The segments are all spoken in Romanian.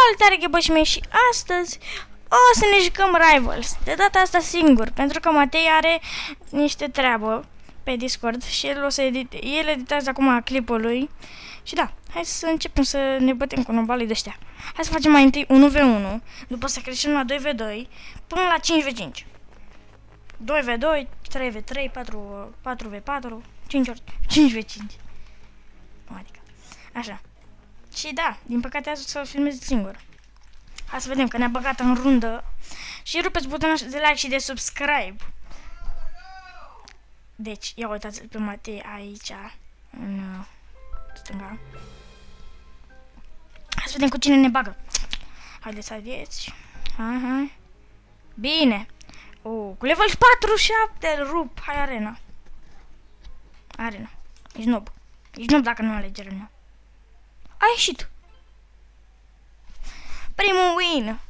Salutare gheboși mei și astăzi o să ne jucăm Rivals. De data asta singur, pentru că Matei are niște treabă pe Discord și el o să el editează acum clipul lui. Și da, hai să începem să ne bătem cu nobalii de ăștia. Hai să facem mai întâi 1v1, după să creștem la 2v2 până la 5v5. 2v2, 3v3, 4v4, 5v5. Adică, așa. Și da, din păcate azi o să filmez singur. Hai să vedem că ne-a băgat în rundă. Și rupeți butonul de like și de subscribe. Deci, ia uitați-l pe Matei aici, în stânga. Hai să vedem cu cine ne bagă. Haideți, haideți. Hai. Bine. Cu level 47 îl rup. Hai, arena. Arena. Ești noob. Ești noob dacă nu alegi arena. A ieșit. Primul win.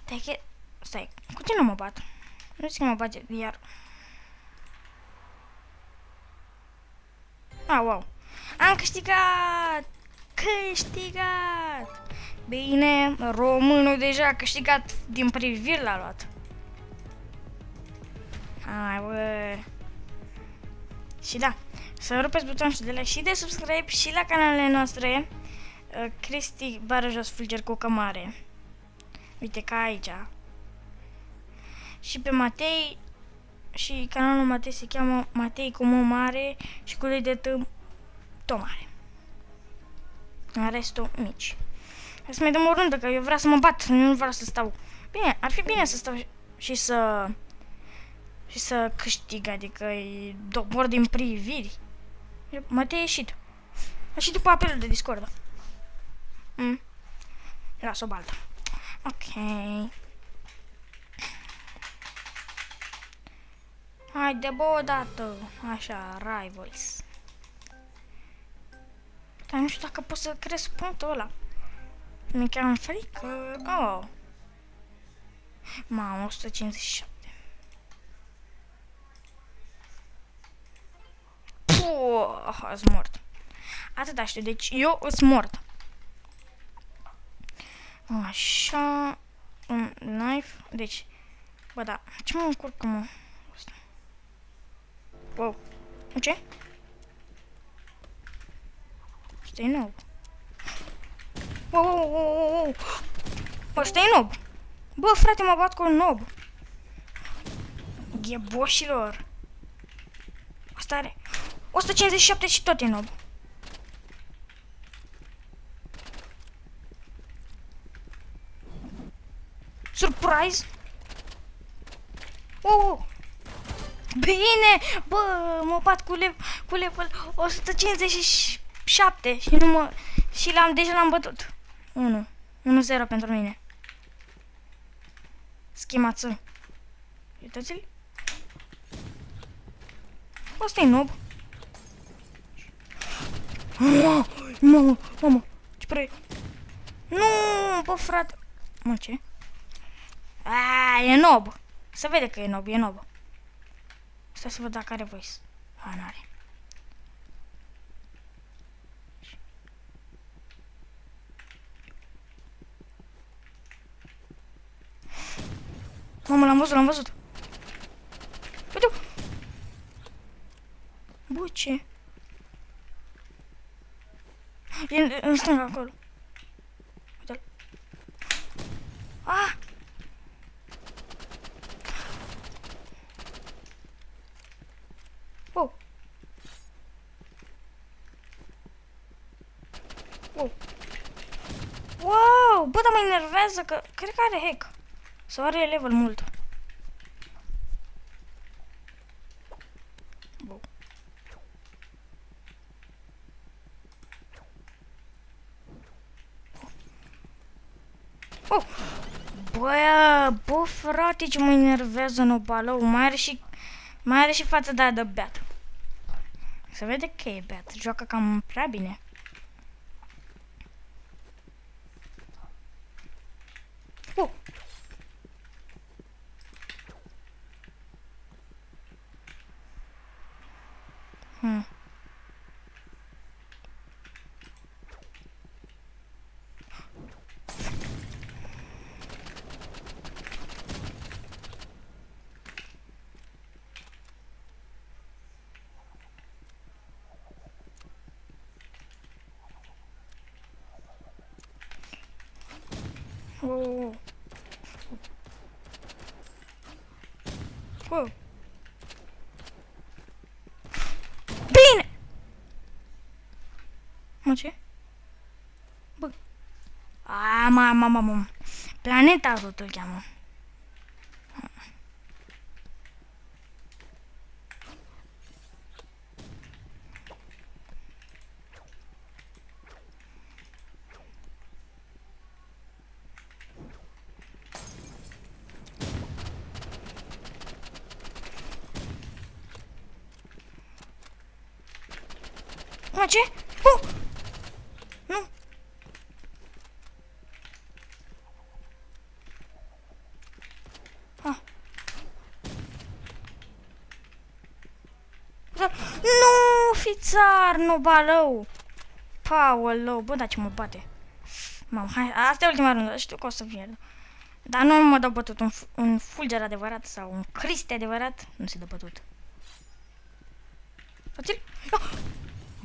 Stai, cu cine mă bat? Nu știu că mă bage iar. Wow. Am câștigat. Câștigat. Bine, românul deja a câștigat din priviri l-a luat. Hai, bă. Și da, să rupeți butonul de like și de subscribe și la canalele noastre. Cristi bară jos fulger cu cămare. Uite ca aici. Și pe Matei. Și canalul Matei se cheamă Matei cu M mare și cu lui de T mare. În restul mici. Hai să mai dăm o rundă, că eu vreau să mă bat, nu vreau să stau. Bine, ar fi bine să stau și să câștig, adică e dobor din priviri. Matei a ieșit. A ieșit după apelul de Discord. Las o baltă. Ok. Haide, bă, odată. Așa, Rivals. Dar nu știu dacă pot să cresc punctul ăla. Mi-e chiar în frică. Oh. Mamă, 157. Puh, ați mort. Atâta știu, deci eu îs mort. Așa. Un knife. Deci. Bă, da. Ce mă încurcă, mă? Wow. Ce? Stai nob. Wow. Bă, stai nob. Bă, frate, mă bat cu un nob. Gheboșilor. Asta are 157 și tot e nob. Surprise! Bine! Bă, mă bat cu level 157 și nu și deja l-am bătut. 1-0 pentru mine. Schemață. Uitați-l. Ăsta-i noob. Mamă. Ce părere? Nu, bă, frate. Mă, ce? E noob. Se vede că e noob. Stai să văd dacă are voice. N-are. Mamă, l-am văzut. Uite. Bă, ce? E în stânga acolo. Uite-l. Wow, bă, dar mă enervează că cred că are hack. Sau are level mult. Bă, frate, ce mă enervează nobalău. Mai are și față de aia de beat. Se vede că e beat. Joacă cam prea bine. Wow. Wow. Bine! Mă, ce? Bă. Mama. Planeta tot îl cheamă. Mă, ce? Nu. Nu, fițar, nu balău. Paolău, bă, da ce mă bate. Mamă, hai, asta e ultima rundă, știu că o să pierd. Dar nu mă dau bătut, un fulger adevărat sau un criste adevărat, nu se dă bătut.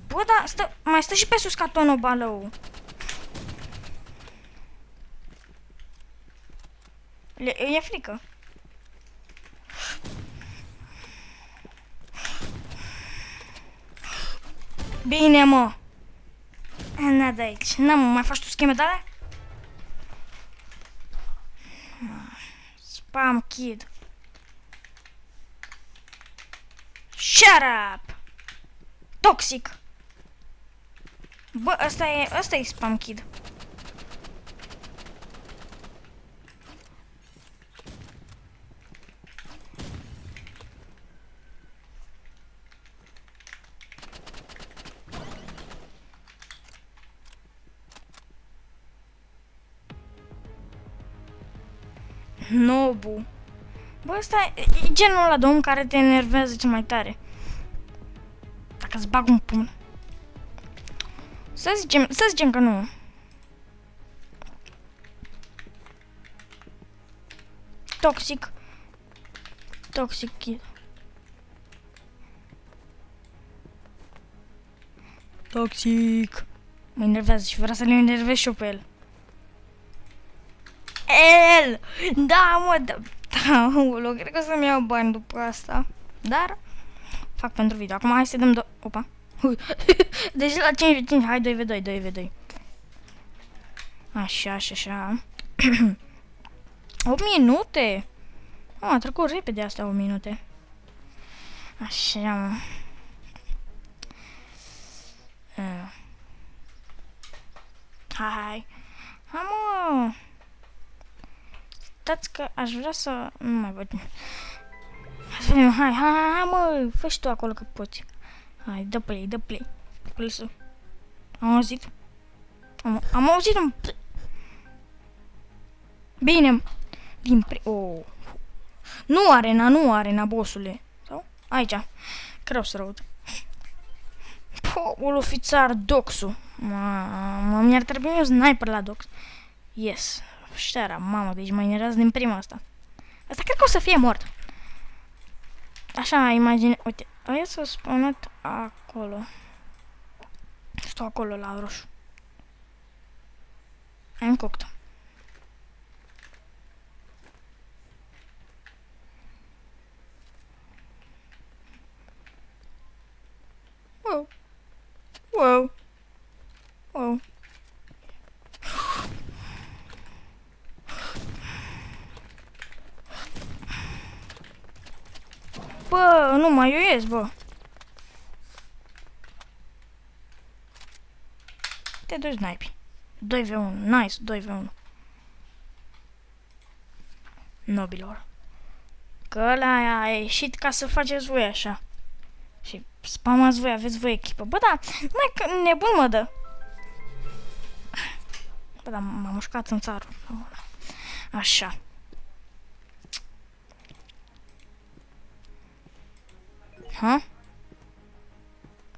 Bă, da, mai stă și pe sus catonul balău. E frică. Bine, mă. N-a de aici. N-am, mai faci tu scheme de alea? Spam kid. Shut up! Toxic! Bă, ăsta e spam kid. Nobu. Bă, ăsta e genul ăla de om care te enervează cel mai tare. Dacă îți bag un pumn. Să zicem că nu. Toxic. Toxic kid. Toxic. Mă enervează și vreau să le enervez și eu pe el. El! Da, mă, da, cred că o să-mi iau bani după asta. Dar fac pentru video. Acum hai să dăm opa. Deci la 5v5, hai 2v2, 2v2. Așa. 8 minute? A trecut repede asta 8 minute. Așa, mă. Hai, mă. Stați că aș vrea să... Nu mai văd. Hai, mă, fă și tu acolo că poți. Hai, dă play. Pulsul. Am auzit? Am auzit un... Bine. Nu arena, bossule. Sau? Aici. Creu să răud. Ulu, fițar, doxul. Mi-ar trebui un sniper la dox. Yes. Ștera, mamă, deci mă enervează din prima asta. Asta cred că o să fie mort. Așa, imagine... Uite, ăia s-au spawnat acolo. Stau acolo la roșu. Am cooked. Wow. Bă, nu mai ies, bă. Te duci snipe. 2v1, nice, 2v1. Nobilor. Că ăla a ieșit ca să faceți voi așa. Și spamați voi, aveți voi echipă. Bă, da, mai că nebun mă dă. Bă, da, m-am mușcat în țară. Așa. Ha?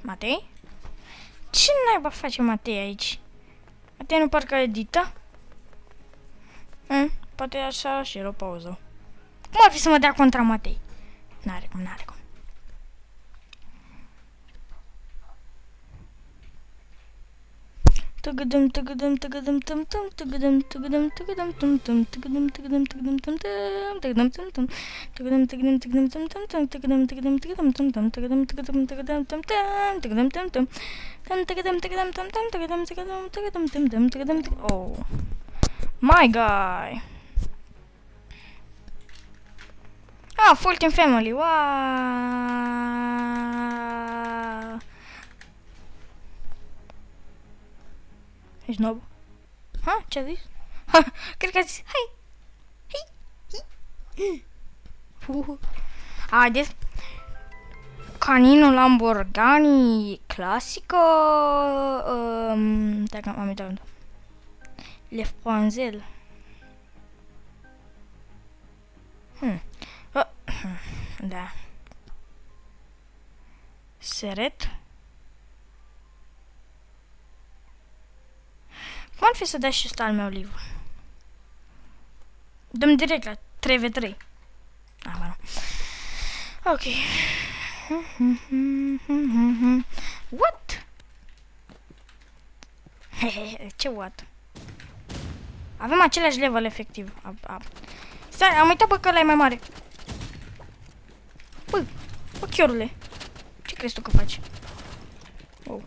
Matei? Ce naiba face Matei aici? Matei nu parcă edită? Poate așa și el o pauză. Cum ar fi să mă dea contra Matei? N-are cum. Tăgădăm, tăgădăm, tăgădăm, tum tum, tăgădăm, tăgădăm, tăgădăm, tum tum, tăgădăm, tăgădăm, tăgădăm, tum tum, tăgădăm, tum tum, tăgădăm, tăgădăm, tăgădăm, tum tum tum, tăgădăm, tăgădăm, tăgădăm, tum tum, tăgădăm, tăgădăm, tăgădăm, tum tum, tăgădăm, tum tum, tăgădăm, tăgădăm, tum tum, tăgădăm, tăgădăm, tăgădăm, tum tum, tăgădăm, oh, my guy. Ah, Full Team Family, wow. Ești nob? Ha? Ce-a zis? Ha, cred că a zis, hai, hai. Haideți. Canino Lamborghini clasică. Dacă am uitat. Le Franzel. Da. Seret. Cum ar fi să dai și ăsta al meu livru? Dăm direct la 3v3. Ah, bă, nu. Ok. What? Ce what? Avem același level efectiv. Stai, am uitat pe că ăla e mai mare. Bă, chiorule. Ce crezi tu că faci? Oh,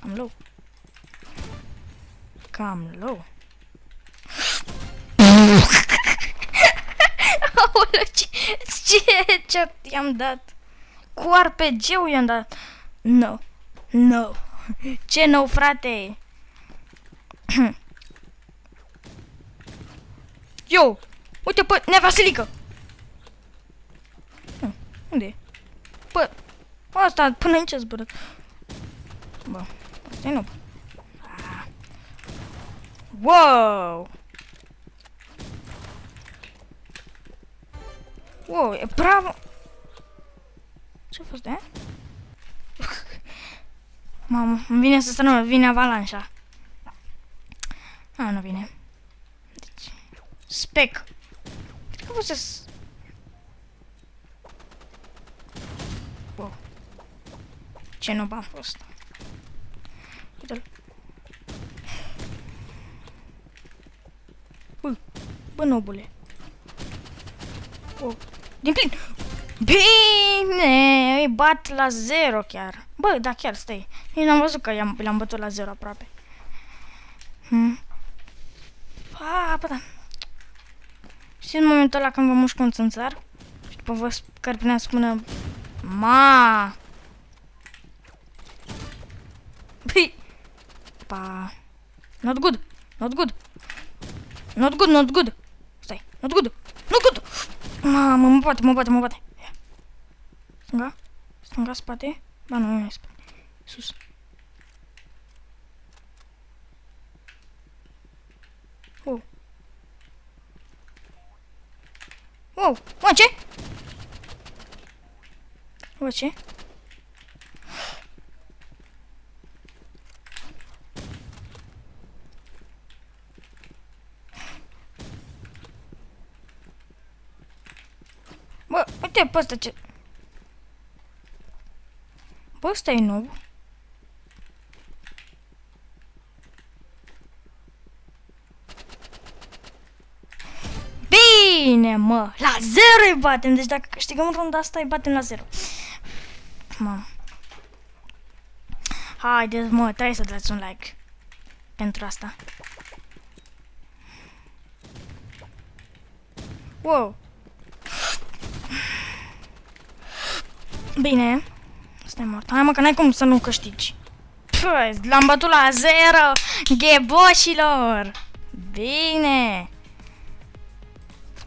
am low. Cam low. Aoleu, ce i-am dat? Cu RPG-ul i-am dat. No. No. Ce nou, frate? Yo! Uite pe Nea Vasilică! Unde e? Bă, asta până aici a zburat. Bă, asta e nou. Wow! Wow, e bravo! Ce-a fost de aia? Mamă, îmi vine să strănă, vine avalanșa. Nu vine. Deci, spec. Cred că pot să... Wow. Ce noob am fost. Uite-l. Bă, nobule. Wow. Din plin. Bine, îi bat la 0 chiar. Bă, da, chiar, stai. Nici n-am văzut că l-am bătut la 0 aproape. Bă, da. Știi în momentul ăla când vă mușc un țânțar? Și după vă scărpinea să spună... Ma! Băi! Pa! Not good! Not good! Not good, not good! Stai! Not good! Not good! Mamă, mă bate! Stânga? Stânga, spate? Ba nu e spate. Sus. Wow. Wow. Mă, ce? Bă, ce? Bă, uite pe ăsta ce... Bă, ăsta e nou. Bine, mă! La 0 îi batem! Deci dacă câștigăm runda asta, îi batem la 0. Mamă. Haideți, mă, trebuie să dați un like pentru asta. Wow. Bine. Stai mort. Hai, mă, că n-ai cum să nu câștigi. Păi, l-am bătut la 0, gheboșilor. Bine.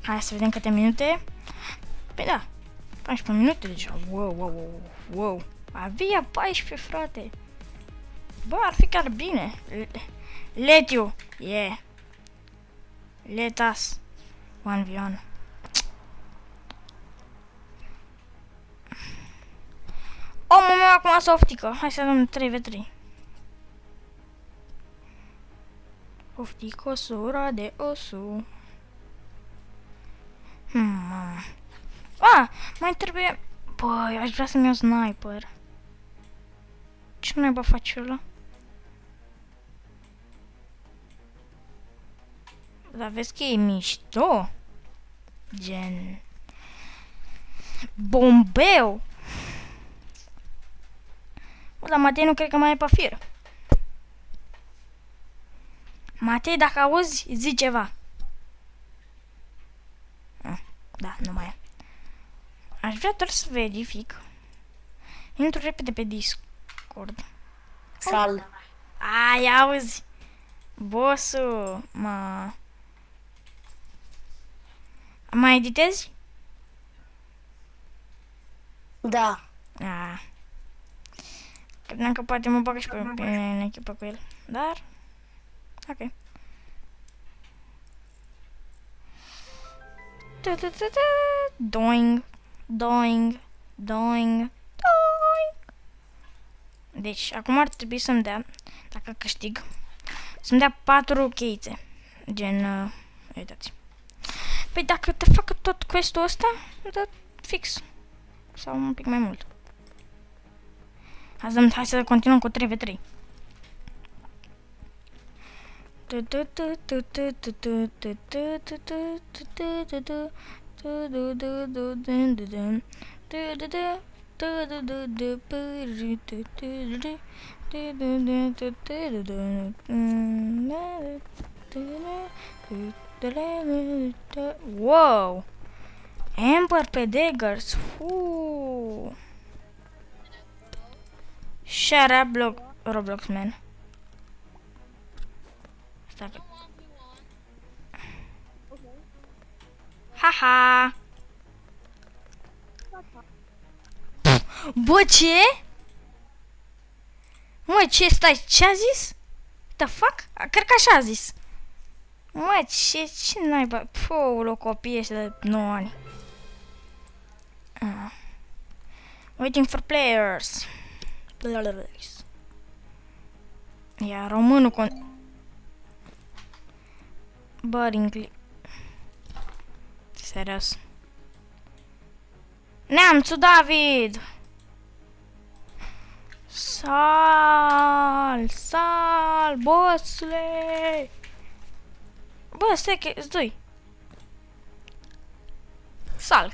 Hai să vedem câte minute. Păi da, 14 minute deja. Wow. Avea 14, frate. Bă, ar fi chiar bine. Let you. Yeah. Let us. 1v1. Omul meu acum se oftică. Hai să dăm 3v3. Oftică sura de osu. Mai trebuie... Băi, aș vrea să-mi iau sniper. Ce naiba face ăla? Dar vezi că e mișto. Gen... Bombeu! La Matei nu cred că mai e pe fir. Matei, dacă auzi, zi ceva. Da, nu mai e. Aș vrea doar să verific. Intru repede pe Discord. Sal. Ai, auzi! Bossu, mai editezi? Da. Credeam că poate mă bagă și pe mine în echipă cu el. Dar... Ok. Doing, doing, doing, doing. Deci, acum ar trebui să-mi dea, dacă câștig, să-mi dea 4 cheițe. Gen, uitați. Păi dacă te fac tot quest-ul ăsta, îmi dă fix. Sau un pic mai mult. Hai să continuăm cu 3v3. Wow! Ember pe Daggers. Shut up, Roblox man. Haha. Bă, ce? Mă, ce stai? Ce a zis? The fuck? Cred că așa a zis. Mă, ce naiba? Pău, copii ăștia de 9 ani. Waiting for players. Ia, românul Bă, Ringli. Serios. Neamțu David! Sal, bossule! Bă, stai că îți doi. Salc.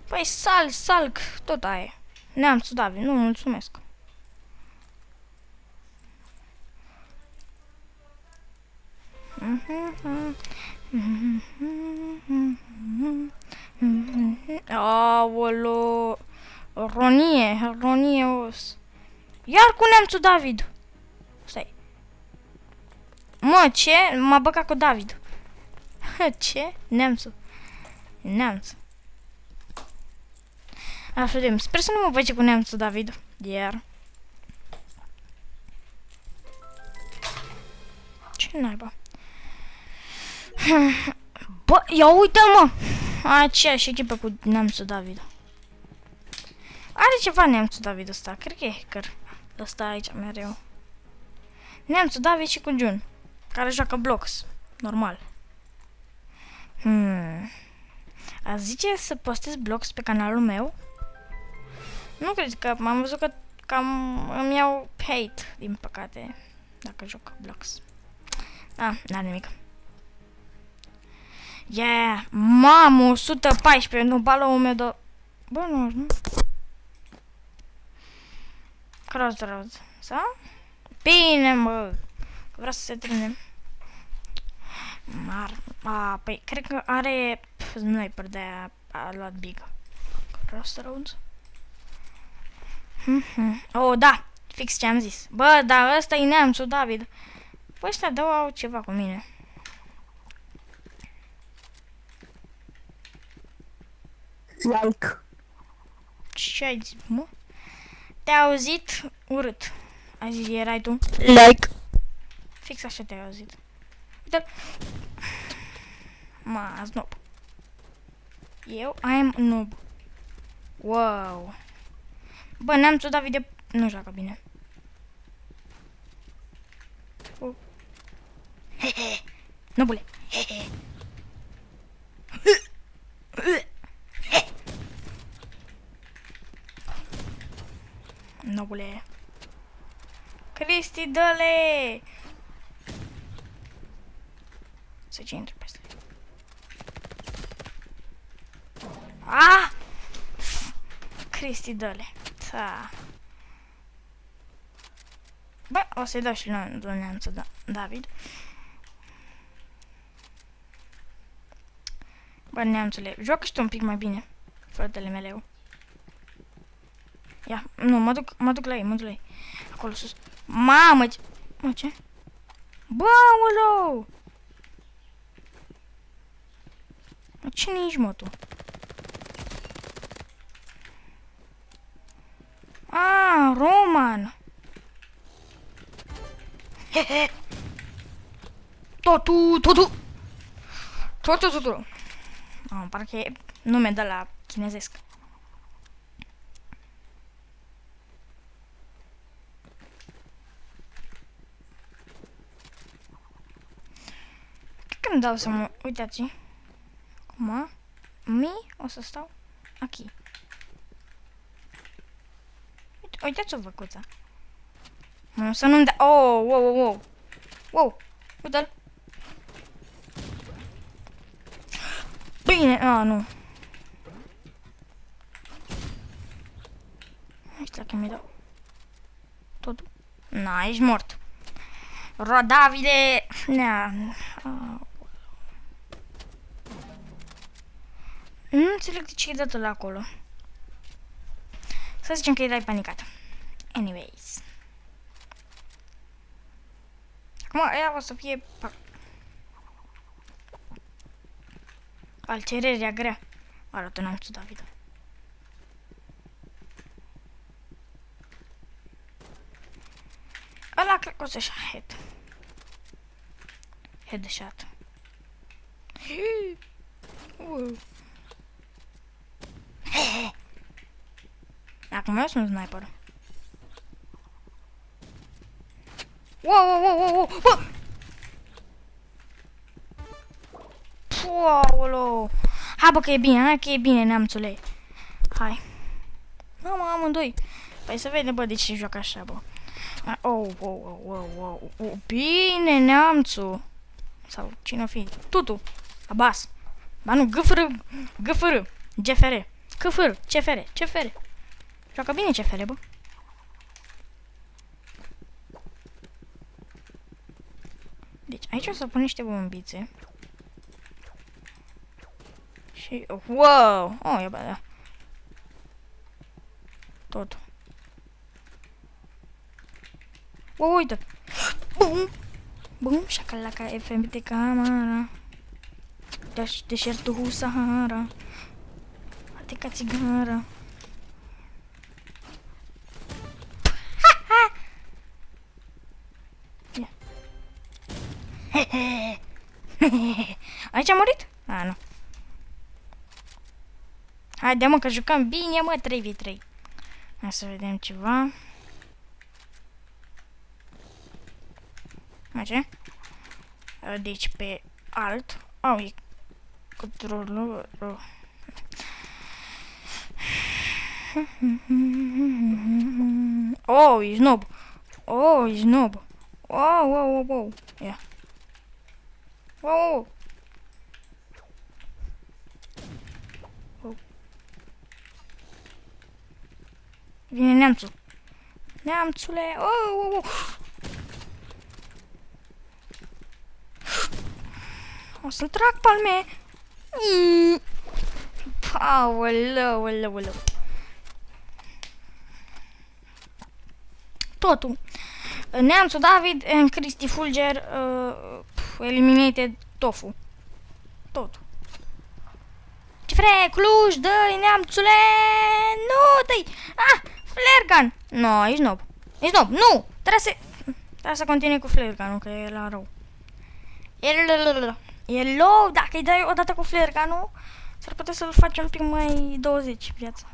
Păi salc, tot aia. Neamțu David, nu, mulțumesc. Aolo. Ronie os. Iar cu neamțul David. Stai. Mă, ce? M-a băgat cu David. Ce? Neamțul. Așa vedem. Sper să nu mă băge cu neamțul David. Iar. Ce naiba? Bă, ia uite-l, mă! Aceeași echipă cu neamțul David. Are ceva neamțul David ăsta. Cred că e hacker. Ăsta aici mereu. Neamțul David și cu Jun. Care joacă Blox. Normal. A zice să postez Blox pe canalul meu? Nu cred că am văzut că cam îmi iau hate, din păcate, dacă joc Blox. N-are nimic. Yeah! Mamă, 114, nu, balonul meu de... Bă, nu. Crossroads, sau? Bine, mă! Vreau să se termine. Păi, cred că are sniper, de-aia a luat big. Crossroads? Oh, da! Fix ce am zis. Bă, da, ăsta e neamțul David. Bă, ăștia două au ceva cu mine. Like. Ce ai zis, mă? Te-ai auzit urât. Ai zis, erai tu? Like. Fix așa te-ai auzit. Uite-l. Snob. Eu am noob. Wow. Bă, neamțul David nu joacă bine. Hehe. Nobule. Hehe. Nobule. Cristi, dă-le! Să ce intre peste. Ah! Cristi, dă-le. Da. Bă, o să-i dau și lui Neamțu David. Bă, Neamțule, joacă și tu un pic mai bine, fratele meu. Ia, nu, mă duc la ei, Acolo sus. Mamă, ce... Mă, ce? Bă, aoleu! Mă, cine ești, mă, tu? Ah, Roman! Hehe! Totu! Parcă e nume de la chinezesc. Cred că îmi dau să mă... Uitați. Acum... o să stau aici. Uitați o văcuță. Să nu-mi dea... Oh, wow! Uite-l! Bine! Ah, nu. Uite că mi-i dau. Totul. Na, ești mort. Rodavide! Nea. Nu înțeleg de ce e dat la acolo. Să zicem că erai panicat. Anyways. Acum aia o să fie... Alcererea grea. Arată Neamțu David. Ăla cred că o să-și head. Headshot. Acum eu sunt sniper. Wow! Aoleu! Hai bă că e bine, Neamțule. Hai. Mamă, amândoi. Păi să vede, bă, de ce joacă așa, bă. Bine, Neamțu. Sau cine o fi? Tutu. Abas. Ba nu, GFR. GFR. CFR. Joacă bine CFR, bă. Deci aici o să pun niște bombițe. Și... Wow! Oh, e bă, da. Tot. Wow, uite! Bum! Șacalaca FM de camera. Deșertul Sahara. Ateca țigara. Aici a murit? A, nu. Haide, mă, că jucăm bine, mă, 3v3. Hai să vedem ceva. Așa. Deci pe alt. Au, e controlul. Oh, e snob. Wow. Ia. Wow. Vine Neamțu. Neamțule. O să-l trag palme. Aoleu. Totul. Neamțu David and Cristi Fulger eliminated Tofu. Totul. Cifre, Cluj, dă-i, Neamțule! Nu, dă-i! Ah, flare gun! No, ești nob. Nu! Trebuie să continui cu flare gun-ul, că e la rău. E low, dacă îi dai odată cu flare gun-ul, s-ar putea să-l faci un pic mai 20 viața.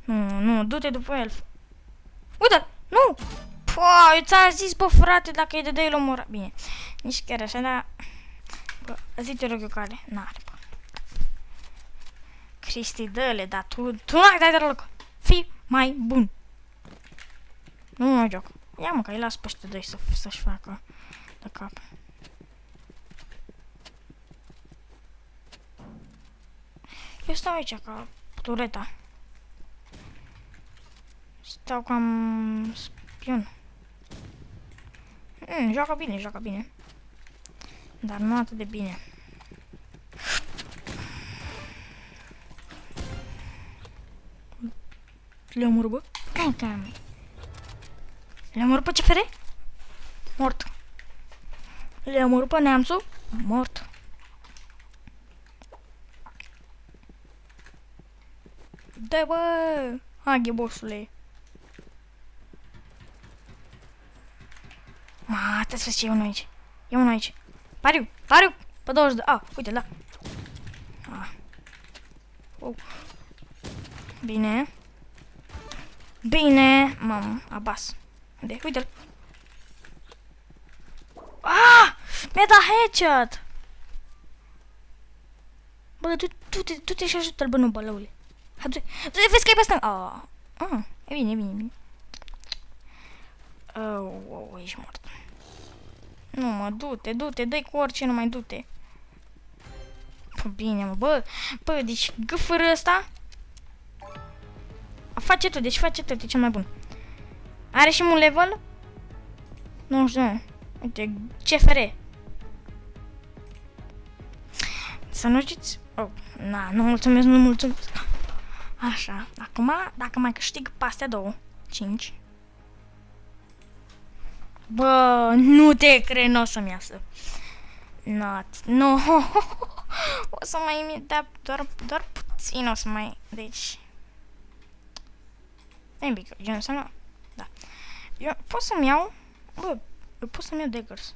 Nu, du-te după el. Uite-l! Nu! Eu ți-am zis, bă, frate, dacă îi dădeai, îl omora. Bine, nici chiar așa, dar... Bă, zi te rog eu care. N-are, bă. Cristi, dă-le, dar tu n-ai dat deloc. Fii mai bun. Nu mă joc. Ia mă, că îi las pe ăștia doi să-și facă de cap. Eu stau aici ca tureta. Stau cam spion. Joacă bine, joacă bine. Dar nu atât de bine. Le omor, bă? Le omor pe CFR? Mort. Le omor pe neamțul? Mort. Dă, bă! Aghe, bossule. Ma, trebuie să vezi ce e unul aici. E unul aici. Pariu, pariu! Pe 22. Ah, uite, da. Ah. Oh. Bine. Bine. Mamă, abas. Unde? Uite-l. Ah! Mi-a dat headshot! Bă, du-te și ajută-l, bă, nu, bălăule. Hai, du-te, vezi că e pe stânga. E bine, e bine, e bine. Oh, ești mort. Nu, mă, du-te, dă-i cu orice, numai du-te. Bine, mă, bă, deci gâfără ăsta face tot, deci face tot, e cel mai bun. Are și un level? Nu știu, uite, CFR. Să nu știți... Oh, na, nu mulțumesc, nu mulțumesc. Așa, acum, dacă mai câștig pe astea două, 5. Bă, nu te cred, n-o să-mi iasă. Nu, o să mai da doar puțin, o să mai, deci... Stai un pic, eu înseamnă, da. Eu pot să-mi iau, bă, eu pot să-mi iau daggers.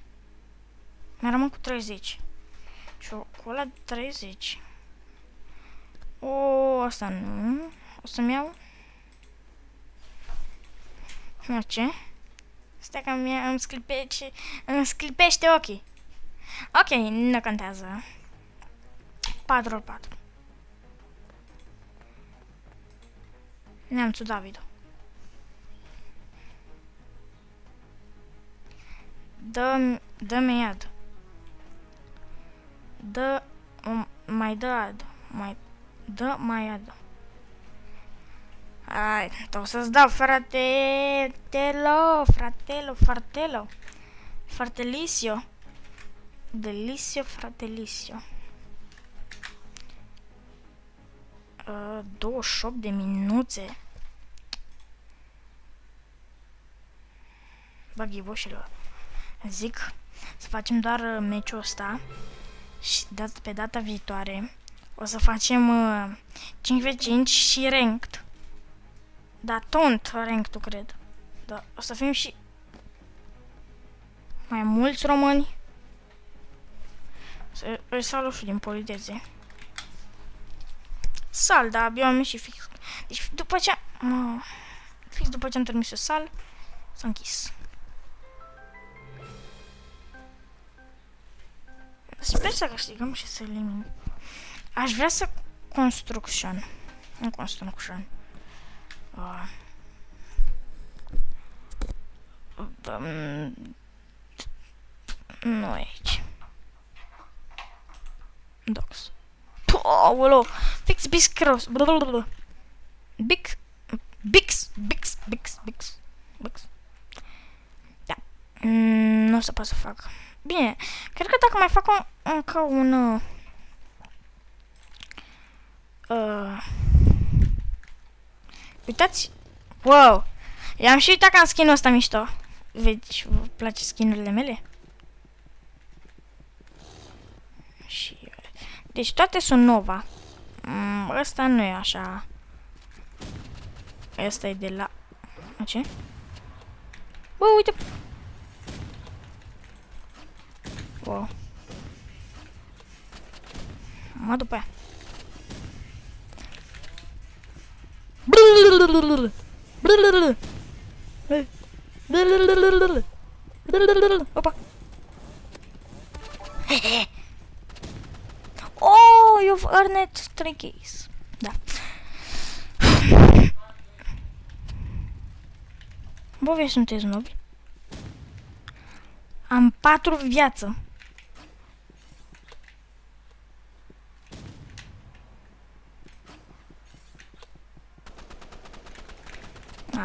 Mi-a rămân cu 30. Și cu ăla 30. O, asta nu. O să-mi iau... Nu, ce? Stai că îmi sclipește ochii. Ok, nu contează. 4x4. Neamțul David. Dă-mi iad. Mai dă ad. Dă mai ad. Hai, o să-ți dau, fratelo. Fratelisio. Delisio, fratelisio. 28 de minuțe. Bă, ghiboșilor, zic să facem doar meciul ăsta și pe data viitoare o să facem 5v5 și ranked. Da, tot ranked-ul, cred. Da, o să fim și mai mulți români. Îl salut și din politețe. Sal, da, eu am ieșit fix. Deci după ce fix după ce am terminat sal, s-a închis. Sper să câștigăm și să elimin. Aș vrea să construction. Nu construction. Nu aici. Docs. Aoleu! Fix Biscross. Bix. Da. Nu o să pot să fac. Bine, cred că dacă mai fac încă un... uitați! Wow! I-am și uitat că am skin-ul ăsta mișto. Vezi, vă place skin-urile mele? Și... deci toate sunt Nova. Ăsta nu e așa. Ăsta e de la... ce? Bă, uite! Wow. Mă după aia. Opa. Oh, you've earned 3 keys. Da. Bă, voi sunteți nobi? Am 4 viață.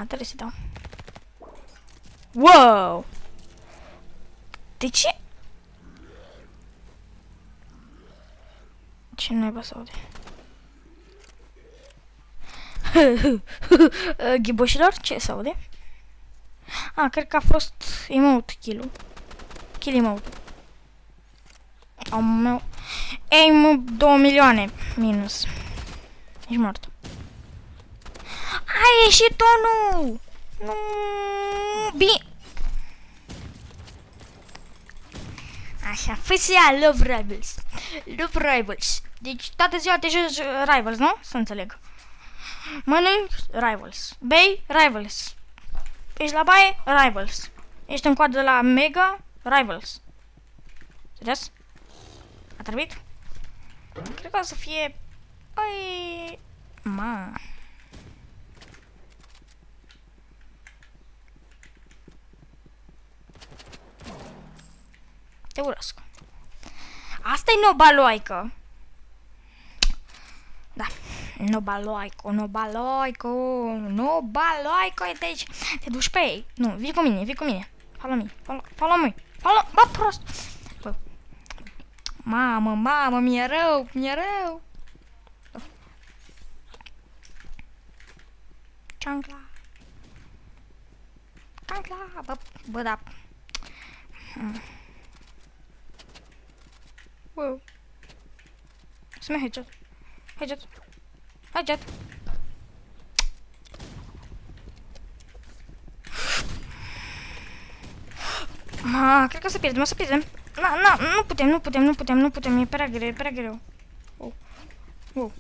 trebuie să dau. Wow! De ce? Ce naiba se aude? Ghiboșilor, ce se aude? Cred că a fost emote kill-ul. Kill emote. Au meu. Aim 2 milioane minus. Ești mort. A ieșit unul! Nu! Bine! Așa, fă să ia Love Rivals. Love Rivals. Deci toată ziua te joci Rivals, nu? Să înțeleg. Mănânci Rivals. Bei Rivals. Ești la baie Rivals. Ești în coadă la Mega Rivals. Serios? A trebuit? Cred că o să fie... Păi... Ma... Te urăsc. Asta e nobaloaică. Da. Nobaloaică, nobaloaică, nobaloaică, e de aici. Te duci pe ei. Nu, vii cu mine, vii cu mine. Follow me, follow me. Bă, prost. Bă. Mamă, mi-e rău, mi-e rău. Chancla. Chancla, bă, da. Wow. Să-mi headshot. Headshot. Headshot. Cred că o să pierdem, o să pierdem. Nu putem, e prea greu. Wow.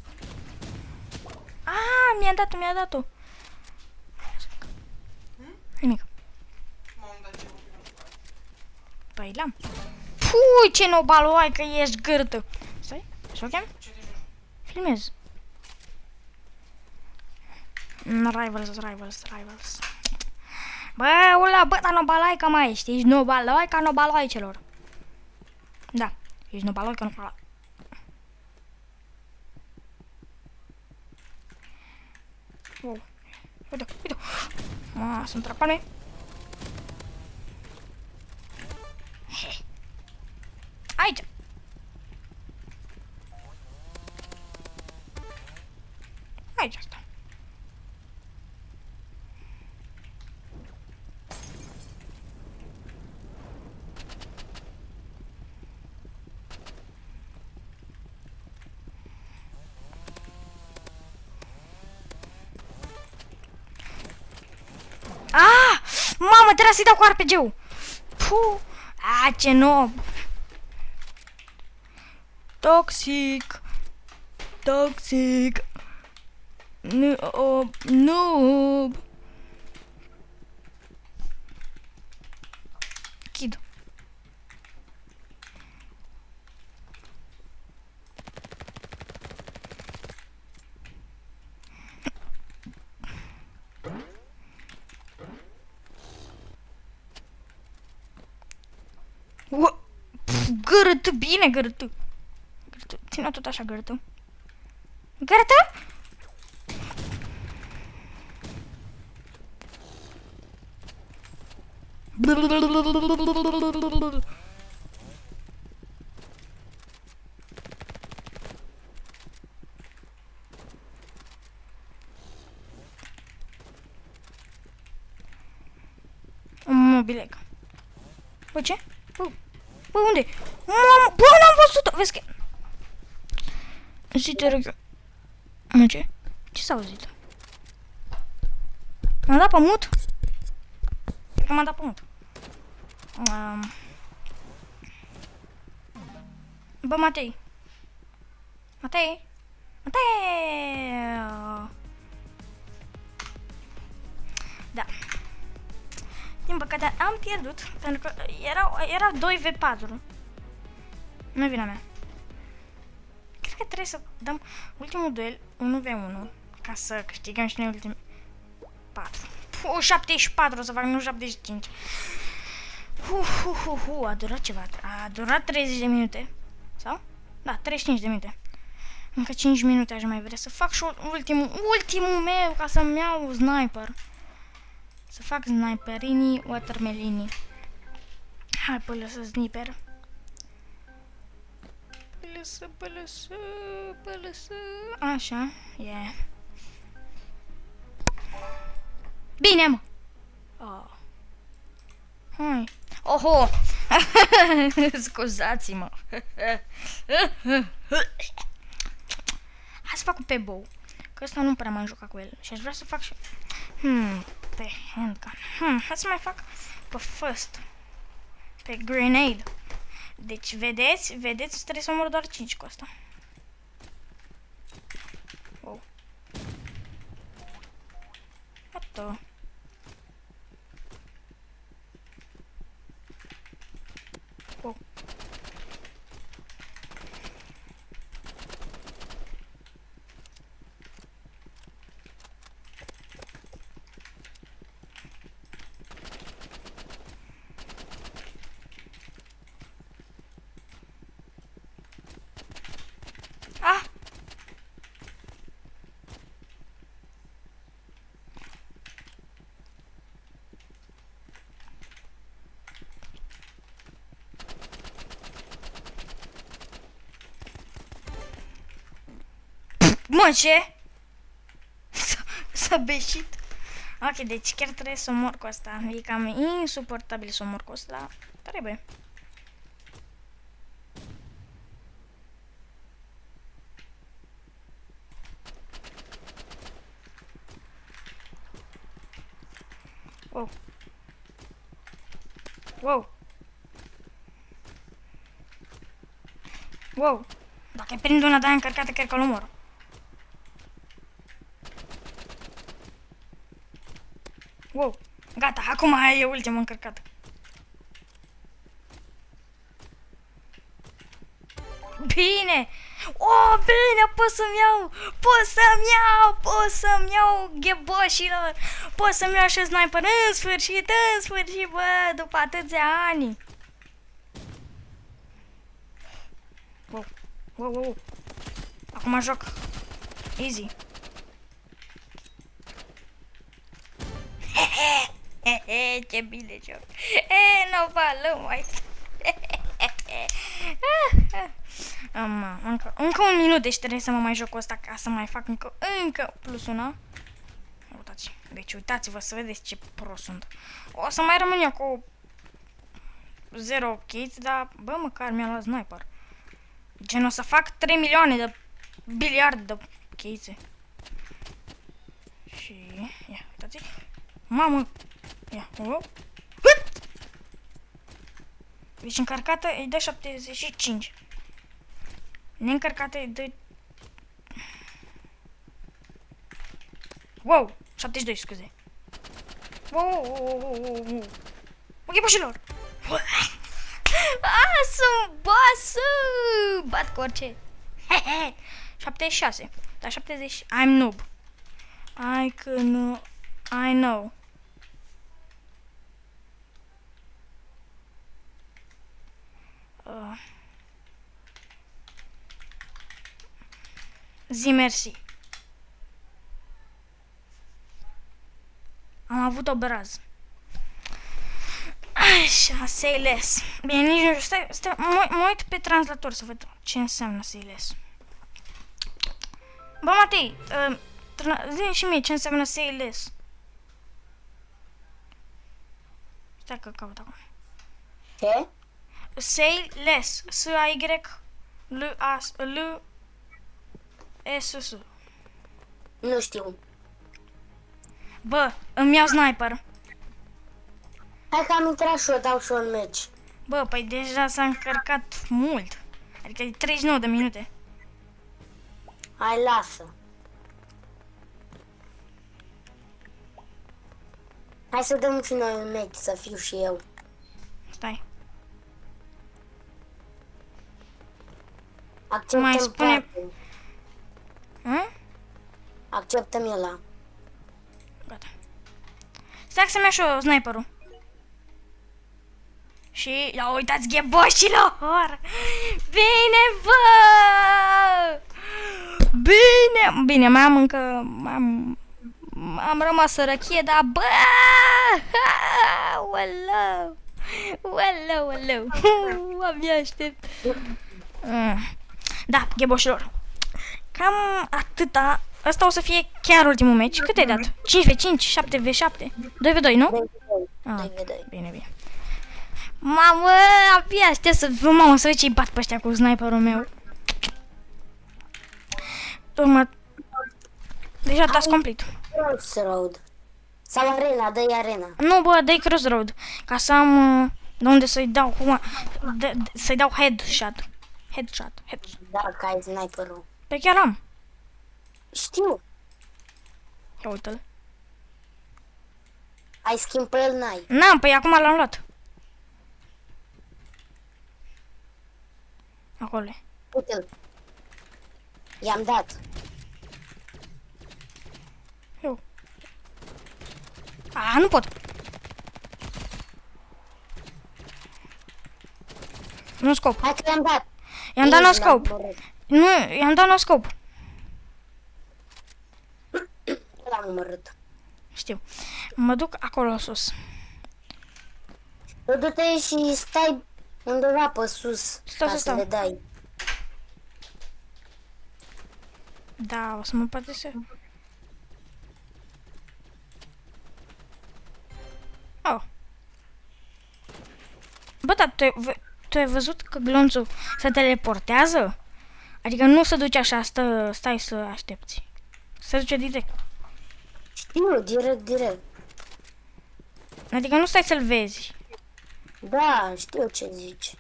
Mi-a dat-o. Nimic. Păi l-am. Pui, ce nobaloai că ești gârtă. Stai, așa o cheam? Filmez. Rivals. Bă, dar nobalaica mai ești. Ești nobalaica nobalaicelor. Da, ești nobalaica nobalaica. Wow. Uite. Sunt trapane. Aici. Aici asta. Mamă, trebuie să-i dau cu RPG-ul. Puh. Ce nob. Toxic. Noob. Kid. Gârâtă, bine gârâtă. Ține-o tot așa gârâtă. Gârâtă? Un mobileg. Bă, ce? Bă, unde? Mamă, bă, n-am văzut-o! Vezi că... Zi, te rog eu. Mă, ce? Ce s-a auzit? M-am dat pe mut? Cred că m-am dat pe mut. Bă, Matei. Da. Din păcate am pierdut, pentru că era 2v4. Nu-i vina mea. Cred că trebuie să dăm ultimul duel 1v1 ca să câștigăm și noi ultimul 4. 74 o să fac, nu 75. A durat ceva. A durat 30 de minute. Sau? Da, 35 de minute. Încă 5 minute aș mai vrea să fac și ultimul meu ca să-mi iau sniper. Să fac sniperini, watermelini. Hai, pălăsă sniper. Pălăsă. Așa, yeah. Bine, mă! Oh. Hai. Oho! Scuzați-mă. Hai să fac pe bow. Că ăsta nu prea m-am jucat cu el. Și aș vrea să fac și... pe handgun. Hai să mai fac pe first. Pe grenade. Deci, vedeți, trebuie să omor doar 5 cu asta. Wow. Iată. Wow. Ah! Mă, ce? S-a beșit. Ok, deci chiar trebuie să omor cu asta. E cam insuportabil să omor cu asta. Trebuie. Wow. Wow. Wow. Dacă îi prind una de aia încărcată, cred că-l omor. Wow. Gata, acum aia e ultima încărcată. Bine! Oh, bine, pot să-mi iau gheboșilor, pot să-mi iau și sniper, în sfârșit, bă, după atâția ani. Wow. Acum joc easy. Ce bine joc. Nu vă mai. Încă un minut, deci trebuie să mă mai joc cu ăsta ca să mai fac încă plus una. Uitați, deci uitați-vă să vedeți ce pro sunt. O să mai rămân eu cu 0 kills, dar bă, măcar mi-a luat sniper. Gen, o să fac 3 milioane de biliarde de kills. Și ia, uitați. Mamă. Ia, deci încărcată îi dă 75. Neîncărcată îi dă... Wow! 72, scuze. Wow! Gheboșilor! Sunt boss! Bat cu orice. 76. Dar 70... I'm noob. I know. Zi mersi. Am avut obraz. Așa, say less. Bine, nici nu știu. Stai, mă uit pe translator să văd ce înseamnă say less. Bă, Matei, zi-mi și mie ce înseamnă say less. Stai că caut acum. Ce? Say less. S-A-Y-L-A-L-S-S. Nu știu. Bă, îmi iau sniper. Hai că am intrat și eu, dau și un meci. Bă, păi deja s-a încărcat mult. Adică e 39 de minute. Hai, lasă. Hai să dăm și noi un meci, să fiu și eu. Stai. Acceptăm Mai spune- toate. Acceptăm ăla. Gata. Stai să-mi iau și eu sniperul. Și, ia uitați gheboșilor! Bine, bă! Bine, mai am încă... am rămas sărăchie, dar bă! Ueleu! Ueleu, ueleu! Abia aștept. Da, gheboșilor. Cam atâta. Asta o să fie chiar ultimul meci. Cât ai dat? 5v5, 7v7, 2v2, nu? Ah, bine, bine. Mamă, abia aștept să... Mamă, să vezi ce-i bat pe ăștia cu sniperul meu. Urmă... Deja task complete. Crossroad. Sau arena, dă-i arena. Nu, bă, dă-i Crossroad. Ca să am... de unde să-i dau, cum... să-i dau headshot. Headshot. Da, că ai sniperul. Pe chiar am. Știu. Ia uite-l. Ai schimb pe el, n-ai. N-am, păi acum l-am luat. Acolo. Uite-l. I-am dat. Eu. A, nu pot. Nu scop. Hai că i-am dat. I-am dat no scop. Nu, i-am dat no scop. L-am omorât. Știu. Mă duc acolo sus. Tu du-te și stai undeva pe sus. Stau, ca să stau. le dai. Da, o să mă poate să... Oh. Bă, dar tu ai văzut că glonțul se teleportează? Adică nu se duce așa, stai să aștepți. Se duce direct. Știu, direct. Adică nu stai să-l vezi. Da, știu ce zici.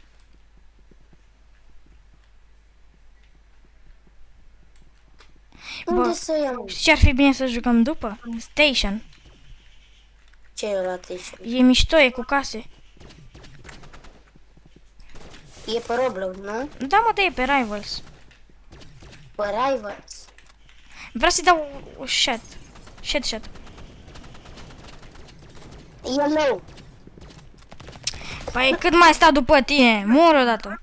Unde să iau? Știi ce ar fi bine să jucăm după? Station. Ce e la Station? E mișto, e cu case. E pe Roblox, nu? Da, mă, e pe Rivals. Pe Rivals. Vreau să-i dau shot. Shot. E low. Păi cât mai stau după tine? Mor odată.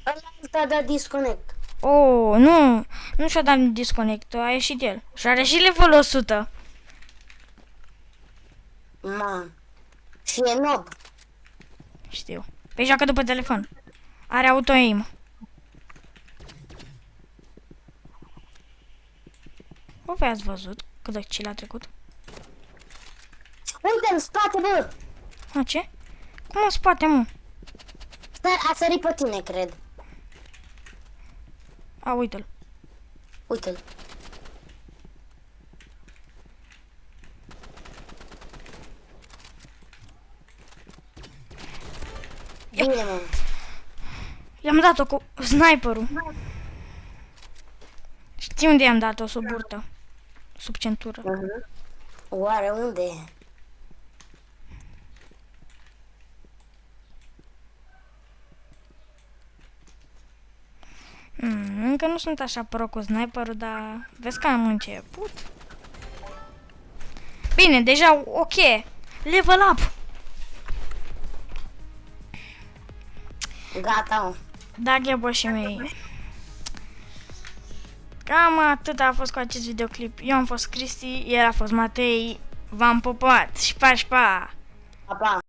Ăla a dat disconnect. Oh, nu și-a dat disconnect, a ieșit el. Și are și level 100. Man. Și e nob. Știu. Păi joacă după telefon. Are auto-aim. O voi ați văzut cât de ce l-a trecut? Uite în spate, bă! A, ce? Cum în spate, mă? Stai, a sărit pe tine, cred. A, uite-l. Uite-l. Bine, mă. I-am dat-o cu sniperul. Știi unde i-am dat-o? Sub burtă. Sub centură. Oare unde e? Încă nu sunt așa pro cu sniperul, dar vezi că am început. Bine, deja ok. Level up. Gata, mă. Da, gheboșii mei. Cam atât a fost cu acest videoclip. Eu am fost Cristi, el a fost Matei. V-am pupat. Și pa, și pa! Pa, pa.